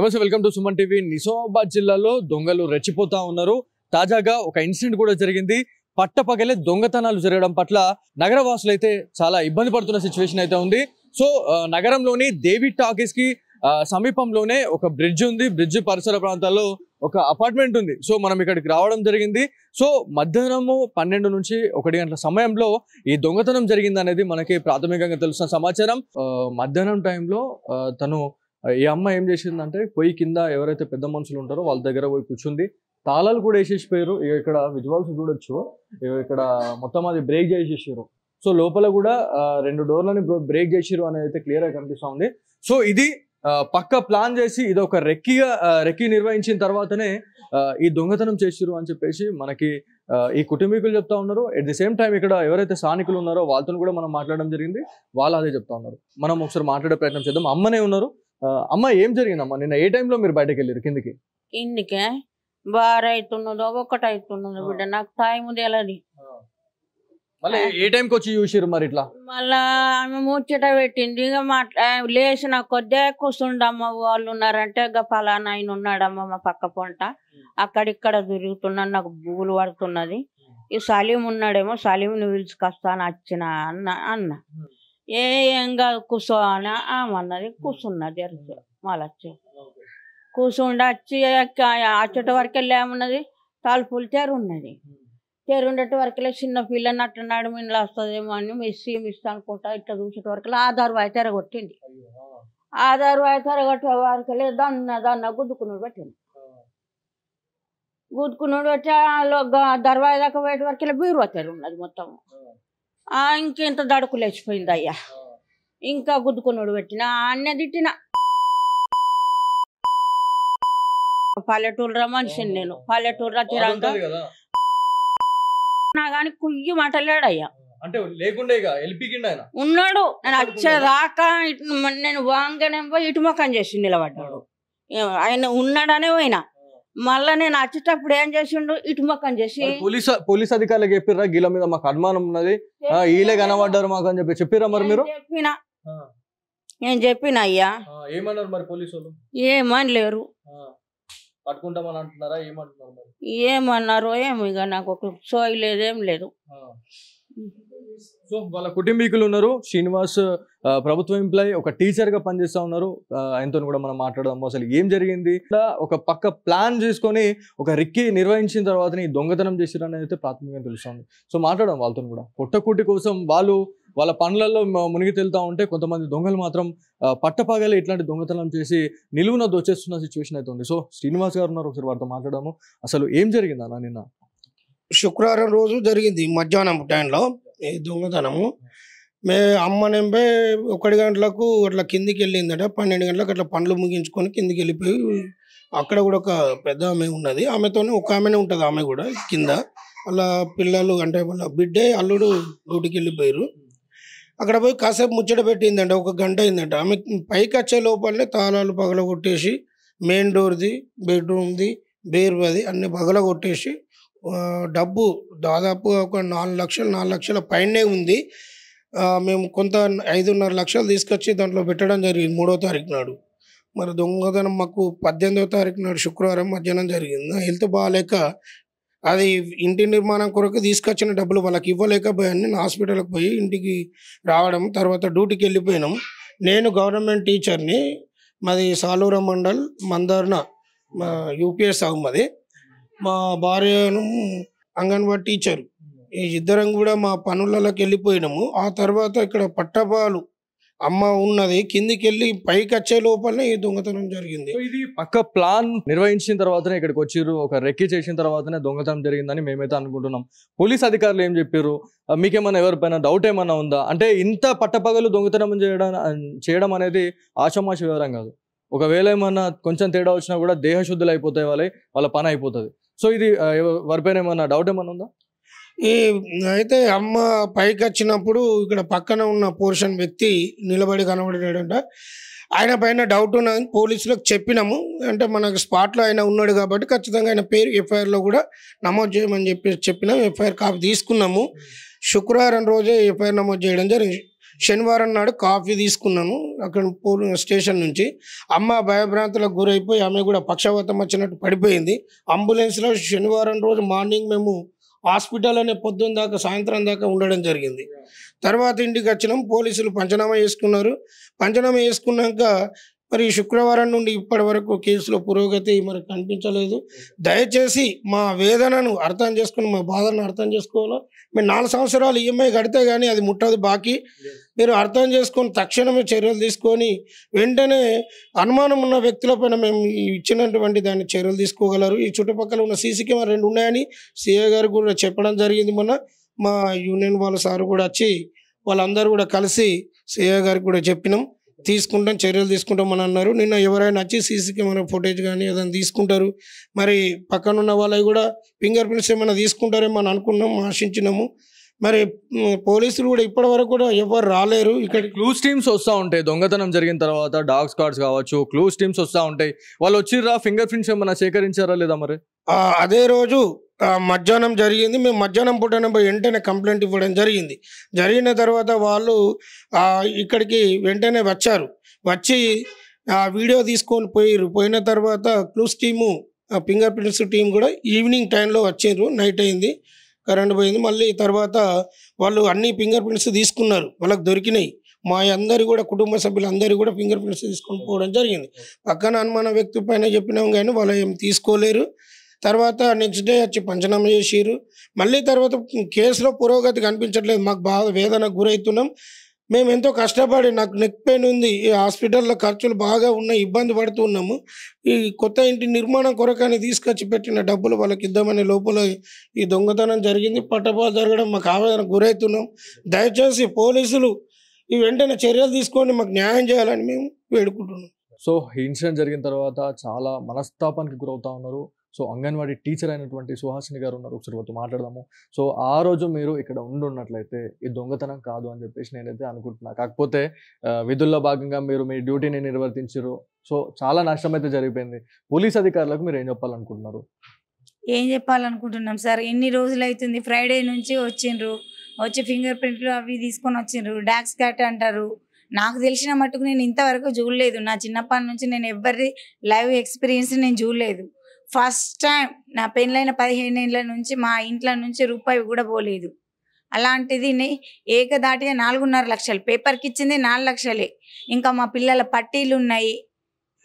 నమస్తే, welcome to Suman TV. Nizamabad జిల్లాలో దొంగలు రెచ్చిపోతా ఉన్నారు. తాజాగా ఒక ఇన్సిడెంట్ కూడా జరిగింది. పట్టపగలే దొంగతనాలు జరగడం పట్ల నగరవాసులు అయితే చాలా ఇబ్బంది పడుతున్న సిచ్యువేషన్ అయితే ఉంది. సో నగరంలోని దేవి టాకీస్ కి సమీపంలోనే ఒక బ్రిడ్జ్ ఉంది. బ్రిడ్జ్ పరిసర ప్రాంతాల్లో ఒక అపార్ట్మెంట్ ఉంది. సో మనం ఇక్కడికి రావడం జరిగింది. సో మధ్యాహ్నము 12 నుంచి 1 గంటల సమయంలో ఈ దొంగతనం జరిగింది అనేది మనకి ప్రాథమికంగా తెలుస్తున్న సమాచారం. మధ్యాహ్నం టైంలో ఈ అమ్మ ఏం చేసిందంటే పొయ్యి కింద ఎవరైతే పెద్ద మనుషులు ఉంటారో వాళ్ళ దగ్గర పోయి కూర్చుంది. తాళాలు కూడా వేసేసిపోయారు. ఇక్కడ విజువల్స్ చూడొచ్చు. ఇక్కడ మొత్తం అది బ్రేక్ చేసేసారు. సో లోపల కూడా 2 డోర్లని బ్రేక్ చేసిరు అనేది అయితే క్లియర్ గా కనిపిస్తా ఉంది. సో ఇది పక్క ప్లాన్ చేసి ఇది ఒక రెక్కి నిర్వహించిన తర్వాతనే ఈ దొంగతనం చేసిరు అని చెప్పేసి మనకి ఈ కుటుంబీకులు చెప్తా ఉన్నారు. ఎట్ ది సేమ్ టైం ఇక్కడ ఎవరైతే స్థానికులు ఉన్నారో వాళ్ళతో కూడా మనం మాట్లాడడం జరిగింది. వాళ్ళు అదే చెప్తా ఉన్నారు. మనం ఒకసారి మాట్లాడే ప్రయత్నం చేద్దాం. అమ్మనే ఉన్నారు. అమ్మ, ఏం జరిగిందమ్మా? నిన్న ఏ టైంలో మీరు బయటకు వెళ్ళారు? కిందికే బార్ అవుతున్నదో 1 అవుతున్నదో బిడ్డ, నాకు టైం తెలియదు. మళ్ళీ ఏ టైంకి వచ్చి చూసిరు మరి? ఇట్లా మళ్ళా ఆమె ముచ్చట పెట్టింది. ఇక లేచిన కొద్దే కూర్చుండమ్మ వాళ్ళు ఉన్నారంటే ఇక ఫలానా ఆయన ఉన్నాడమ్మ మా పక్క పొంట, అక్కడిక్కడ తిరుగుతున్నాను, నాకు బుగులు పడుతున్నది. ఈ సలీం ఉన్నాడేమో, సలీంని పిలుచుకొస్తాను వచ్చిన అన్న ఏం కాదు కూర్చో అని ఆమన్నది. కూర్చున్నది. మళ్ళీ కూర్చుండి వచ్చి వచ్చేట వరకు వెళ్ళామన్నది. తలుపులు తెరున్నది. తెరుండేట వరకులే చిన్న పిల్లని అట్లా నడుమిలో వస్తుందేమో అని మిస్ అనుకుంటా ఇట్లా చూసేట వరకు ఆధార్ వాయి తెరగొట్టింది. ఆధార్ వాయి తెరగొట్టే వరకులే దన్న గుద్దుకున్నాడు పెట్టింది. గుద్దుకున్నాడు పెట్టి దర్వాయి దాకా పోయే వరకు బీరువా తెరున్నది మొత్తం. ఇంకెంత దడుకు లేచిపోయింది అయ్యా. ఇంకా గుద్దుకున్నాడు పెట్టిన అన్నీ తిట్టిన. పల్లెటూరులో మనిషిని నేను. పల్లెటూరులో తిరంగా కానీ కుయ్యి మాటలేడయ్యా. ఉన్నాడు. నేను వచ్చేదాకా నేను వాంగనే పోయి ఇటు ముఖం చేసి నిలబడ్డాడు. ఆయన ఉన్నాడనే పోయినా. మళ్ళా నేను వచ్చేటప్పుడు ఏం చేసిండు, ఇటు ముఖం చేసి పోలీస్ అధికారులకు చెప్పిర్రా గీల మీద మాకు అనుమానం ఉన్నది, ఈలే కనబడ్డారు మాకు అని చెప్పి చెప్పిరా? మరి మీరు నేను చెప్పిన అయ్యా. ఏమన్నారు మరి పోలీసు వాళ్ళు? ఏమని లేరు. పట్టుకుంటామని అంటున్నారా? ఏమంటున్నారు? ఏమన్నారో ఏమో, ఇక నాకు ఒక సోయి లేదు, ఏం లేదు. సో వాళ్ళ కుటుంబీకులు ఉన్నారు. శ్రీనివాస్ ప్రభుత్వ ఎంప్లాయీ, ఒక టీచర్ గా పనిచేస్తా ఉన్నారు. ఆయనతో కూడా మనం మాట్లాడదాము. అసలు ఏం జరిగింది, ఒక పక్క ప్లాన్ చేసుకొని ఒక రిక్కి నిర్వహించిన తర్వాత ఈ దొంగతనం చేసిరు అనేది అయితే ప్రాథమికంగా తెలుస్తుంది. సో మాట్లాడడం వాళ్ళతో కూడా. పొట్టకూటి కోసం వాళ్ళ పనులలో మునిగి తేలుతా ఉంటే కొంతమంది దొంగలు మాత్రం పట్టపగలే ఇట్లాంటి దొంగతనం చేసి నిలువున దోచేస్తున్న సిచ్యువేషన్ అయితే ఉంది. సో శ్రీనివాస్ గారు ఉన్నారు, ఒకసారి వారితో మాట్లాడదాము. అసలు ఏం జరిగింది అన్న? నిన్న శుక్రవారం రోజు జరిగింది మధ్యాహ్నం టైంలో ఈ దొంగతనము. అమ్మ నెంపే 1 గంటలకు అట్లా కిందికి వెళ్ళిందట. 12 గంటలకు అట్లా పనులు ముగించుకొని కిందికి వెళ్ళిపోయి అక్కడ కూడా ఒక పెద్ద ఆమె ఉన్నది. ఆమెతోనే ఒక ఆమెనే ఉంటుంది. ఆమె కూడా కింద వాళ్ళ పిల్లలు అంటే వాళ్ళ బిడ్డే అల్లుడు డ్యూటీకి వెళ్ళిపోయారు. అక్కడ పోయి కాసేపు ముచ్చట పెట్టిందంట. 1 గంట అయిందంట. ఆమె పైకి వచ్చే లోపలనే తాళాలు పగలగొట్టేసి మెయిన్ డోర్ది, బెడ్రూమ్ది, బేర్వది అన్ని పగలగొట్టేసి డబ్బు దాదాపు ఒక 4 లక్షల పైనే ఉంది. మేము కొంత 5.5 లక్షలు తీసుకొచ్చి దాంట్లో పెట్టడం జరిగింది 3వ తారీఖు నాడు. మరి దొంగతనం మాకు 18వ తారీఖు నాడు శుక్రవారం మధ్యాహ్నం జరిగింది. హెల్త్ బాగాలేక అది ఇంటి నిర్మాణం కొరకు తీసుకొచ్చిన డబ్బులు వాళ్ళకి ఇవ్వలేకపోయాను. నేను హాస్పిటల్కి పోయి ఇంటికి రావడం, తర్వాత డ్యూటీకి వెళ్ళిపోయినాం. నేను గవర్నమెంట్ టీచర్ని. మాది సాలూర మండల్ మందార్న యూపీఎస్ అవుమది. మా భార్యను అంగన్వాడీ టీచరు. ఈ ఇద్దరం కూడా మా పనులలోకి వెళ్ళిపోయినాము. ఆ తర్వాత ఇక్కడ పట్టపాలు అమ్మ ఉన్నది. కిందికి వెళ్ళి పైకి వచ్చే లోపలనే ఈ దొంగతనం జరిగింది. ఇది పక్క ప్లాన్ నిర్వహించిన తర్వాతనే ఇక్కడికి వచ్చిర్రు. ఒక రెక్కి చేసిన తర్వాతనే దొంగతనం జరిగిందని మేమైతే అనుకుంటున్నాం. పోలీస్ అధికారులు ఏం చెప్పారు? మీకేమన్నా ఎవరిపైన డౌట్ ఏమన్నా ఉందా? అంటే ఇంత పట్టపగలు దొంగతనం చేయడం అనేది ఆషామాష వివరం కాదు. ఒకవేళ ఏమన్నా కొంచెం తేడా వచ్చినా కూడా దేహశుద్ధులు అయిపోతాయి, వాళ్ళ పని అయిపోతుంది. సో ఇది వారిపైన ఏమన్నా డౌట్ ఏమన్నా ఉందా? అయితే అమ్మ పైకి వచ్చినప్పుడు ఇక్కడ పక్కన ఉన్న పోర్షన్ వ్యక్తి నిలబడి కనబడాడంట. ఆయన పైన డౌట్ ఉన్నదని పోలీసులకు చెప్పినాము. అంటే మనకు స్పాట్లో ఆయన ఉన్నాడు కాబట్టి ఖచ్చితంగా ఆయన పేరు ఎఫ్ఐఆర్లో కూడా నమోదు చేయమని చెప్పినాము. ఎఫ్ఐఆర్ కాపీ తీసుకున్నాము. శుక్రవారం రోజే ఎఫ్ఐఆర్ నమోదు చేయడం జరిగింది. శనివారం నాడు కాఫీ తీసుకున్నాను అక్కడ స్టేషన్ నుంచి. అమ్మ భయభ్రాంతులకు గురైపోయి ఆమె కూడా పక్షవాతం వచ్చినట్టు పడిపోయింది. అంబులెన్స్లో శనివారం రోజు మార్నింగ్ మేము హాస్పిటల్లోనే పొద్దున్న దాకా సాయంత్రం దాకా ఉండడం జరిగింది. తర్వాత ఇంటికి వచ్చినాం. పోలీసులు పంచనామా చేసుకున్నారు. పంచనామా చేసుకున్నాక మరి శుక్రవారం నుండి ఇప్పటి వరకు కేసులో పురోగతి మరి కనిపించలేదు. దయచేసి మా వేదనను అర్థం చేసుకుని మా బాధలను అర్థం చేసుకోవాలి. మీరు 4 సంవత్సరాలు ఈఎంఐ కడితే కానీ అది ముట్టదు బాకీ. మీరు అర్థం చేసుకొని తక్షణమే చర్యలు తీసుకొని వెంటనే అనుమానం ఉన్న వ్యక్తులపైన మేము ఇచ్చినటువంటి దాన్ని చర్యలు తీసుకోగలరు. ఈ చుట్టుపక్కల ఉన్న సీసీ కెమెరా 2 ఉన్నాయని సిఐ గారు కూడా చెప్పడం జరిగింది. మొన్న మా యూనియన్ వాళ్ళ సార్ కూడా వచ్చి వాళ్ళందరూ కూడా కలిసి సిఐ గారికి కూడా చెప్పినాం, తీసుకుంటాం, చర్యలు తీసుకుంటామని అన్నారు. నిన్న ఎవరైనా వచ్చి సీసీ కెమెరా ఫుటేజ్ కానీ ఏదైనా తీసుకుంటారు, మరి పక్కన ఉన్న వాళ్ళవి కూడా ఫింగర్ ప్రింట్స్ ఏమైనా తీసుకుంటారేమో అని అనుకున్నాం, ఆశించినాము. మరి పోలీసులు కూడా ఇప్పటి వరకు కూడా ఎవరు రాలేరు. ఇక్కడ క్లూస్ టీమ్స్ వస్తూ ఉంటాయి దొంగతనం జరిగిన తర్వాత, డాగ్ స్క్వాడ్స్ కావచ్చు, క్లూస్ టీమ్స్ వస్తూ ఉంటాయి. వాళ్ళు వచ్చిర్రా, ఫింగర్ ప్రింట్స్ ఏమైనా సేకరించారా లేదా? మరి అదే రోజు మధ్యాహ్నం జరిగింది. మేము మధ్యాహ్నం పూటనే వెంటనే కంప్లైంట్ ఇవ్వడం జరిగింది. జరిగిన తర్వాత వాళ్ళు ఇక్కడికి వెంటనే వచ్చారు. వచ్చి వీడియో తీసుకొని పోయిన తర్వాత clues team, finger prints team కూడా ఈవినింగ్ టైంలో వచ్చిండ్రు. నైట్ అయింది, కరెంట్ పోయింది. మళ్ళీ తర్వాత వాళ్ళు అన్ని ఫింగర్ ప్రింట్స్ తీసుకున్నారు, వాళ్ళకి దొరికినాయి. మా అందరి కూడా కుటుంబ సభ్యులందరూ కూడా ఫింగర్ ప్రింట్స్ తీసుకొని పోవడం జరిగింది. పక్కన అనుమాన వ్యక్తి పైన చెప్పినాం కానీ వాళ్ళు ఏం తీసుకోలేరు. తర్వాత నెక్స్ట్ డే వచ్చి పంచనామా చేసిరు. మళ్ళీ తర్వాత కేసులో పురోగతి కనిపించట్లేదు. మాకు బాగా వేదనకు గురవుతున్నాం. మేము ఎంతో కష్టపడి, నాకు నెక్ పెయిన్ ఉంది, ఈ హాస్పిటల్లో ఖర్చులు బాగా ఉన్నాయి, ఇబ్బంది పడుతున్నాము. ఈ కొత్త ఇంటి నిర్మాణం కొరకని తీసుకొచ్చి పెట్టిన డబ్బులు వాళ్ళకి ఇద్దామనే లోపల ఈ దొంగతనం జరిగింది. పట్టపాలు జరగడం మాకు ఆవేదనకు గురవుతున్నాం. దయచేసి పోలీసులు ఈ వెంటనే చర్యలు తీసుకొని మాకు న్యాయం చేయాలని మేము వేడుకుంటున్నాం. సో ఈ ఇన్సిడెంట్ జరిగిన తర్వాత చాలా మనస్తాపానికి గురవుతా ఉన్నారు. సో అంగన్వాడీ టీచర్ అయినటువంటి సుహాసిని గారు ఉన్నారు, ఒకసారి వారితో మాట్లాడదాము. సో ఆ రోజు మీరు ఇక్కడ ఉండున్నట్లయితే ఈ దొంగతనం కాదు అని చెప్పేసి నేనైతే అనుకుంటున్నా. కాకపోతే విధుల్లో భాగంగా మీరు మీ డ్యూటీని నిర్వర్తించారు. సో చాలా నష్టం అయితే జరిగిపోయింది. పోలీస్ అధికారులకు మీరు ఏం చెప్పాలనుకుంటున్నారు? ఏం చెప్పాలనుకుంటున్నాం సార్, ఎన్ని రోజులు అవుతుంది, ఫ్రైడే నుంచి వచ్చిండ్రు, వచ్చి ఫింగర్ ప్రింట్లు అవి తీసుకొని వచ్చిండ్రు, డాగ్ స్కాట్ అంటారు. నాకు తెలిసిన మట్టుకు నేను ఇంతవరకు చూడలేదు. నా చిన్నప్పటి నుంచి నేను ఎవరి లైవ్ ఎక్స్పీరియన్స్ నేను చూడలేదు. ఫస్ట్ టైం నా పెళ్ళైన 15 ఏళ్ళ నుంచి మా ఇంట్లో నుంచి రూపాయి కూడా పోలేదు. అలాంటిది ఏకదాటిగా 4.5 లక్షలు, పేపర్కి ఇచ్చింది 4 లక్షలే. ఇంకా మా పిల్లల పట్టీలు ఉన్నాయి,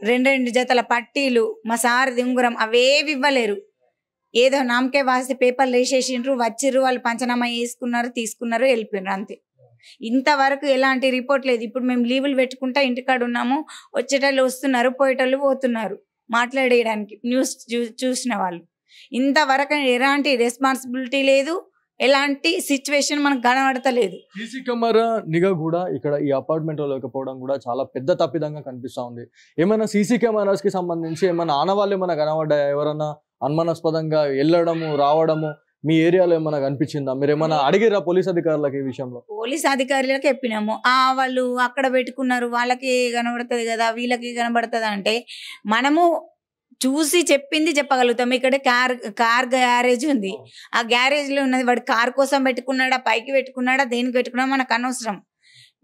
2 జతల పట్టీలు, మా సార్ దింగురం, అవేవి ఇవ్వలేరు. ఏదో నామకే వాసి పేపర్లు వేసేసిండ్రు, వచ్చిర్రు, వాళ్ళు పంచనామా వేసుకున్నారు, తీసుకున్నారు, వెళ్ళిపోయినారు, అంతే. ఇంతవరకు ఎలాంటి రిపోర్ట్ లేదు. ఇప్పుడు మేము లీవులు పెట్టుకుంటా ఇంటికాడ ఉన్నాము, వచ్చేటోళ్ళు వస్తున్నారు, పోయేటోళ్ళు పోతున్నారు మాట్లాడేయడానికి, న్యూస్ చూసిన వాళ్ళు. ఇంతవరకు ఎలాంటి రెస్పాన్సిబిలిటీ లేదు, ఎలాంటి సిచ్యువేషన్ మనకు కనబడతలేదు. సీసీ కెమెరా నిఘా కూడా ఇక్కడ ఈ అపార్ట్మెంట్ లో లేకపోవడం కూడా చాలా పెద్ద తప్పిదంగా కనిపిస్తా ఉంది. ఏమైనా సీసీ కెమెరాస్ కి సంబంధించి ఏమైనా ఆనవాళ్ళు ఏమైనా కనబడ్డాయా? ఎవరన్నా అనుమానాస్పదంగా వెళ్ళడము రావడము మీ ఏరియాలో ఏమైనా కనిపించిందా? మీరు ఏమైనా అడిగిరా పోలీస్ అధికారులకు ఈ విషయంలో? పోలీస్ అధికారులకు చెప్పినాము, వాళ్ళు అక్కడ పెట్టుకున్నారు, వాళ్ళకి కనబడుతుంది కదా, వీళ్ళకి కనబడుతుంది అంటే మనము చూసి చెప్పింది చెప్పగలుగుతాం. ఇక్కడ కార్ గ్యారేజ్ ఉంది, ఆ గ్యారేజ్ లో ఉన్నది, వాడు కార్ కోసం పెట్టుకున్నాడా, పైకి పెట్టుకున్నాడా, దేనికి పెట్టుకున్నా మనకు అనవసరం.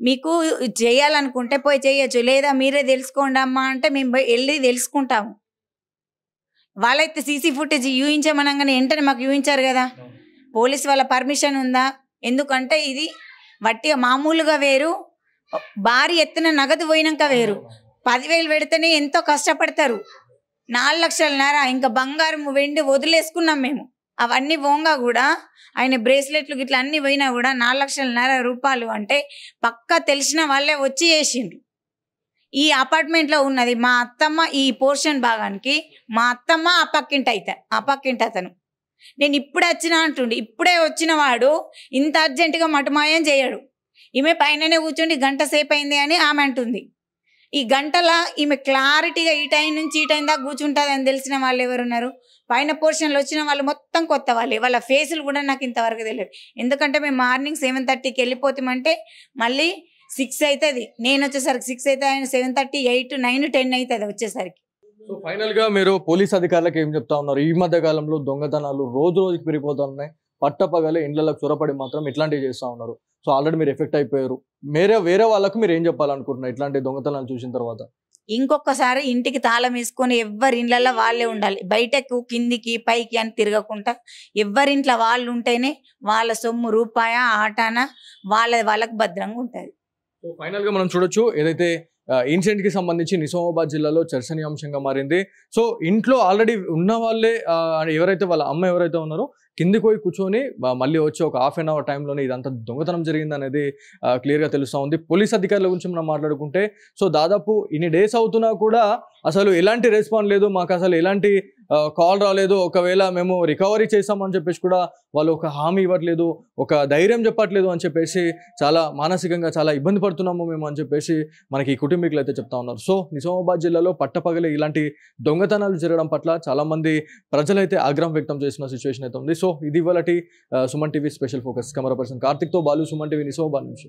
మీకు చేయాలనుకుంటే పోయి చేయొచ్చు, లేదా మీరే తెలుసుకోండి అమ్మా అంటే మేము వెళ్ళి తెలుసుకుంటాము. వాళ్ళైతే సీసీ ఫుటేజ్ యూహించమనగానే వెంటనే మాకు యూహించారు కదా. పోలీస్ వాళ్ళ పర్మిషన్ ఉందా? ఎందుకంటే ఇది వట్టిగా మామూలుగా వేరు, భారీ ఎత్తున నగదు పోయినాక వేరు. 10,000 పెడితేనే ఎంతో కష్టపడతారు. 4 లక్షలన్నర ఇంకా బంగారం వెండి వదిలేసుకున్నాం మేము. అవన్నీ పోంగా కూడా ఆయన బ్రేస్లెట్లు గిట్లా అన్ని పోయినా కూడా 4,00,000 రూపాయలు అంటే పక్కా తెలిసిన వాళ్ళే వచ్చి చేసిండ్రు. ఈ అపార్ట్మెంట్లో ఉన్నది మా అత్తమ్మ, ఈ పోర్షన్ భాగానికి మా అత్తమ్మ, ఆ పక్కింటి అతను. నేను ఇప్పుడే వచ్చినా అంటుండి, ఇప్పుడే వచ్చిన వాడు ఇంత అర్జెంటుగా మటుమాయం చేయడు. ఈమె పైననే కూర్చోండి, గంట సేపు అయింది అని ఆమె అంటుంది. ఈ గంటలా ఈమె క్లారిటీగా ఈ టైం నుంచి ఈ టైం దాకా కూర్చుంటుంది అని తెలిసిన వాళ్ళు ఎవరున్నారు? పైన పోర్షన్లో వచ్చిన వాళ్ళు మొత్తం కొత్త వాళ్ళే. వాళ్ళ ఫేసులు కూడా నాకు ఇంతవరకు తెలియదు. ఎందుకంటే మేము మార్నింగ్ 7:30కి వెళ్ళిపోతామంటే మళ్ళీ 6 అవుతుంది, నేను వచ్చేసరికి 6 అవుతుంది, ఆయన 7:30, 8, 9, 10 అవుతుంది వచ్చేసరికి. సో ఫైనల్ గా మీరు పోలీస్ అధికారులకు ఏం చెప్తా ఉన్నారు? ఈ మధ్య కాలంలో దొంగతనాలు రోజు రోజుకి పెరిగిపోతున్నాయి. పట్టపగలే ఇండ్లకు చొరపడి మాత్రం ఇట్లాంటివి చేస్తూ ఉన్నారు. సో ఆల్రెడీ మీరు ఎఫెక్ట్ అయిపోయారు. వేరే వాళ్ళకు మీరు ఏం చెప్పాలనుకుంటున్నారు ఇట్లాంటి దొంగతనాలు చూసిన తర్వాత? ఇంకొకసారి ఇంటికి తాళం వేసుకొని ఎవరి ఇండ్లలో వాళ్ళే ఉండాలి. బయటకు కిందికి పైకి అని తిరగకుండా ఎవరింట్లో వాళ్ళు ఉంటేనే వాళ్ళ సొమ్ము రూపాయ ఆటాన వాళ్ళకు భద్రంగా ఉంటుంది. సో ఫైనల్ గా మనం చూడొచ్చు ఏదైతే ఇన్సిడెంట్ కి సంబంధించి నిజామాబాద్ జిల్లాలో చర్చనీయాంశంగా మారింది. సో ఇంట్లో ఆల్రెడీ ఉన్న వాళ్ళే ఎవరైతే వాళ్ళ అమ్మ ఎవరైతే ఉన్నారో కిందికి పోయి కూర్చొని మళ్ళీ వచ్చి ఒక హాఫ్ అన్ అవర్ టైంలోనే ఇదంతా దొంగతనం జరిగింది అనేది క్లియర్గా తెలుస్తూ ఉంది. పోలీస్ అధికారుల గురించి మనం మాట్లాడుకుంటే సో దాదాపు ఇన్ని డేస్ అవుతున్నా కూడా అసలు ఎలాంటి రెస్పాన్స్ లేదు, మాకు అసలు ఎలాంటి కాల్ రాలేదు. ఒకవేళ మేము రికవరీ చేసామని చెప్పేసి కూడా వాళ్ళు ఒక హామీ ఇవ్వట్లేదు, ఒక ధైర్యం చెప్పట్లేదు అని చెప్పేసి చాలా మానసికంగా చాలా ఇబ్బంది పడుతున్నాము మేము అని చెప్పేసి మనకి కుటుంబీకులు అయితే చెప్తా ఉన్నారు. సో నిజామాబాద్ జిల్లాలో పట్టపగలే ఇలాంటి దొంగతనాలు జరగడం పట్ల చాలా మంది ప్రజలైతే ఆగ్రహం వ్యక్తం చేసిన సిచ్యువేషన్ అయితే ఉంది. సో ఇది ఇవాళ Suman TV special focus. Camera person కార్తిక్తో బాలు, సుమన్ టీవీ నిజామాబాద్ నుంచి.